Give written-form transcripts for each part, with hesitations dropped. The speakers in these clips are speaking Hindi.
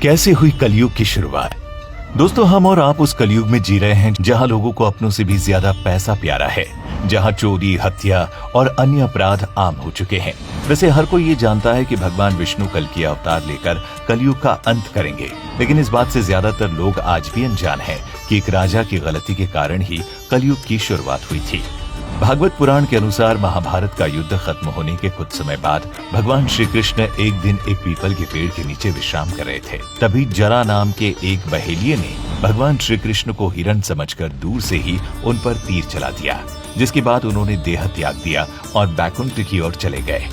कैसे हुई कलयुग की शुरुआत। दोस्तों, हम और आप उस कलयुग में जी रहे हैं जहां लोगों को अपनों से भी ज्यादा पैसा प्यारा है, जहां चोरी, हत्या और अन्य अपराध आम हो चुके हैं। वैसे हर कोई ये जानता है कि भगवान विष्णु कल की अवतार लेकर कलयुग का अंत करेंगे, लेकिन इस बात से ज्यादातर लोग आज भी अनजान हैं कि एक राजा की गलती के कारण ही कलयुग की शुरुआत हुई थी। भागवत पुराण के अनुसार महाभारत का युद्ध खत्म होने के कुछ समय बाद भगवान श्री कृष्ण एक दिन एक पीपल के पेड़ के नीचे विश्राम कर रहे थे। तभी जरा नाम के एक बहेलिये ने भगवान श्री कृष्ण को हिरण समझकर दूर से ही उन पर तीर चला दिया, जिसके बाद उन्होंने देह त्याग दिया और बैकुंठ की ओर चले गए।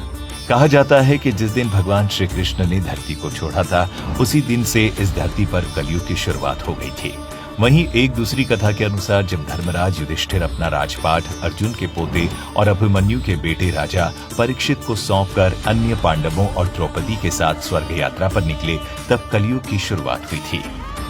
कहा जाता है कि जिस दिन भगवान श्री कृष्ण ने धरती को छोड़ा था, उसी दिन से इस धरती पर कलयुग की शुरुआत हो गई थी। वहीं एक दूसरी कथा के अनुसार जब धर्मराज युधिष्ठिर अपना राजपाट अर्जुन के पोते और अभिमन्यु के बेटे राजा परीक्षित को सौंपकर अन्य पांडवों और द्रौपदी के साथ स्वर्ग यात्रा पर निकले, तब कलयुग की शुरुआत हुई थी।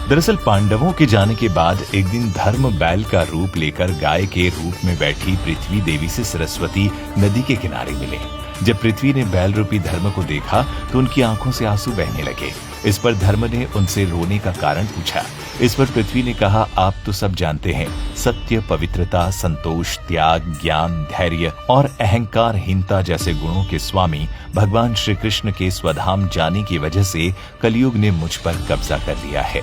दरअसल पांडवों के जाने के बाद एक दिन धर्म बैल का रूप लेकर गाय के रूप में बैठी पृथ्वी देवी से सरस्वती नदी के किनारे मिले। जब पृथ्वी ने बैल रूपी धर्म को देखा तो उनकी आंखों से आंसू बहने लगे। इस पर धर्म ने उनसे रोने का कारण पूछा। इस पर पृथ्वी ने कहा, आप तो सब जानते हैं, सत्य, पवित्रता, संतोष, त्याग, ज्ञान, धैर्य और अहंकारहीनता जैसे गुणों के स्वामी भगवान श्री कृष्ण के स्वधाम जाने की वजह से कलयुग ने मुझ पर कब्जा कर लिया है।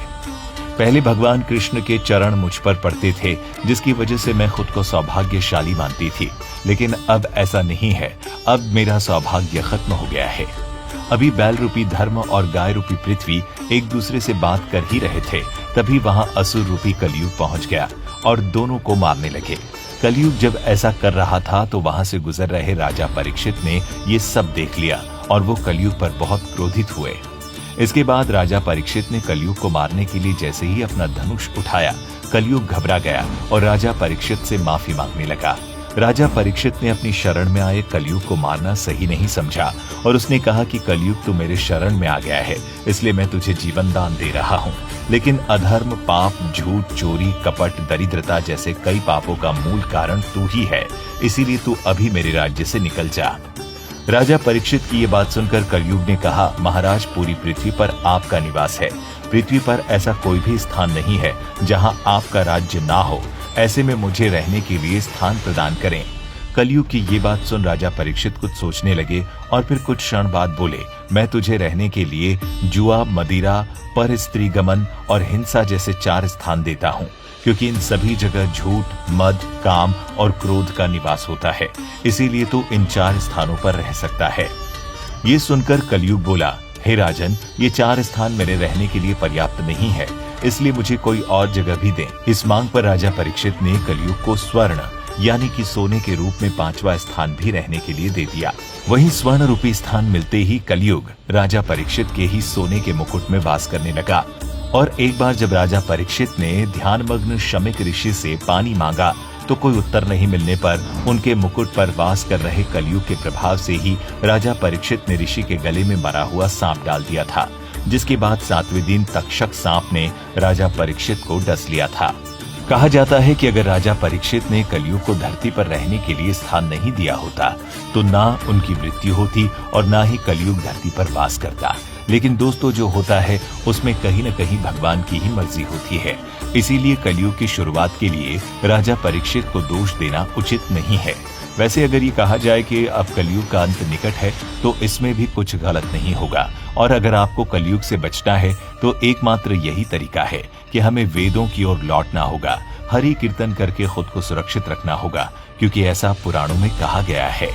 पहले भगवान कृष्ण के चरण मुझ पर पड़ते थे, जिसकी वजह से मैं खुद को सौभाग्यशाली मानती थी, लेकिन अब ऐसा नहीं है। अब मेरा सौभाग्य खत्म हो गया है। अभी बैल रूपी धर्म और गाय रूपी पृथ्वी एक दूसरे से बात कर ही रहे थे, तभी वहां असुर रूपी कलयुग पहुंच गया और दोनों को मारने लगे। कलयुग जब ऐसा कर रहा था तो वहां से गुजर रहे राजा परीक्षित ने ये सब देख लिया और वो कलयुग पर बहुत क्रोधित हुए। इसके बाद राजा परीक्षित ने कलयुग को मारने के लिए जैसे ही अपना धनुष उठाया, कलयुग घबरा गया और राजा परीक्षित से माफी मांगने लगा। राजा परीक्षित ने अपनी शरण में आए कलयुग को मारना सही नहीं समझा और उसने कहा कि कलयुग तो मेरे शरण में आ गया है, इसलिए मैं तुझे जीवन दान दे रहा हूँ, लेकिन अधर्म, पाप, झूठ, चोरी, कपट, दरिद्रता जैसे कई पापों का मूल कारण तू ही है, इसीलिए तू अभी मेरे राज्य से निकल जा। राजा परीक्षित की ये बात सुनकर कलयुग ने कहा, महाराज, पूरी पृथ्वी पर आपका निवास है। पृथ्वी पर ऐसा कोई भी स्थान नहीं है जहाँ आपका राज्य ना हो। ऐसे में मुझे रहने के लिए स्थान प्रदान करें। कलयुग की ये बात सुन राजा परीक्षित कुछ सोचने लगे और फिर कुछ क्षण बाद बोले, मैं तुझे रहने के लिए जुआ, मदिरा, पर स्त्री गमन और हिंसा जैसे 4 स्थान देता हूँ, क्योंकि इन सभी जगह झूठ, मद, काम और क्रोध का निवास होता है, इसीलिए तू इन 4 स्थानों पर रह सकता है। ये सुनकर कलयुग बोला, हे राजन, ये 4 स्थान मेरे रहने के लिए पर्याप्त नहीं है, इसलिए मुझे कोई और जगह भी दें। इस मांग पर राजा परीक्षित ने कलयुग को स्वर्ण यानी कि सोने के रूप में 5वां स्थान भी रहने के लिए दे दिया। वहीं स्वर्ण रूपी स्थान मिलते ही कलयुग राजा परीक्षित के ही सोने के मुकुट में वास करने लगा। और एक बार जब राजा परीक्षित ने ध्यानमग्न शमिक ऋषि से पानी मांगा तो कोई उत्तर नहीं मिलने पर उनके मुकुट पर वास कर रहे कलयुग के प्रभाव से ही राजा परीक्षित ने ऋषि के गले में मरा हुआ सांप डाल दिया था, जिसके बाद 7वें दिन तक्षक सांप ने राजा परीक्षित को डस लिया था। कहा जाता है कि अगर राजा परीक्षित ने कलयुग को धरती पर रहने के लिए स्थान नहीं दिया होता तो ना उनकी मृत्यु होती और ना ही कलयुग धरती पर वास करता। लेकिन दोस्तों, जो होता है उसमें कहीं न कहीं भगवान की ही मर्जी होती है, इसीलिए कलयुग की शुरुआत के लिए राजा परीक्षित को दोष देना उचित नहीं है। वैसे अगर ये कहा जाए कि अब कलयुग का अंत निकट है तो इसमें भी कुछ गलत नहीं होगा, और अगर आपको कलयुग से बचना है तो एकमात्र यही तरीका है कि हमें वेदों की ओर लौटना होगा, हरि कीर्तन करके खुद को सुरक्षित रखना होगा, क्योंकि ऐसा पुराणों में कहा गया है।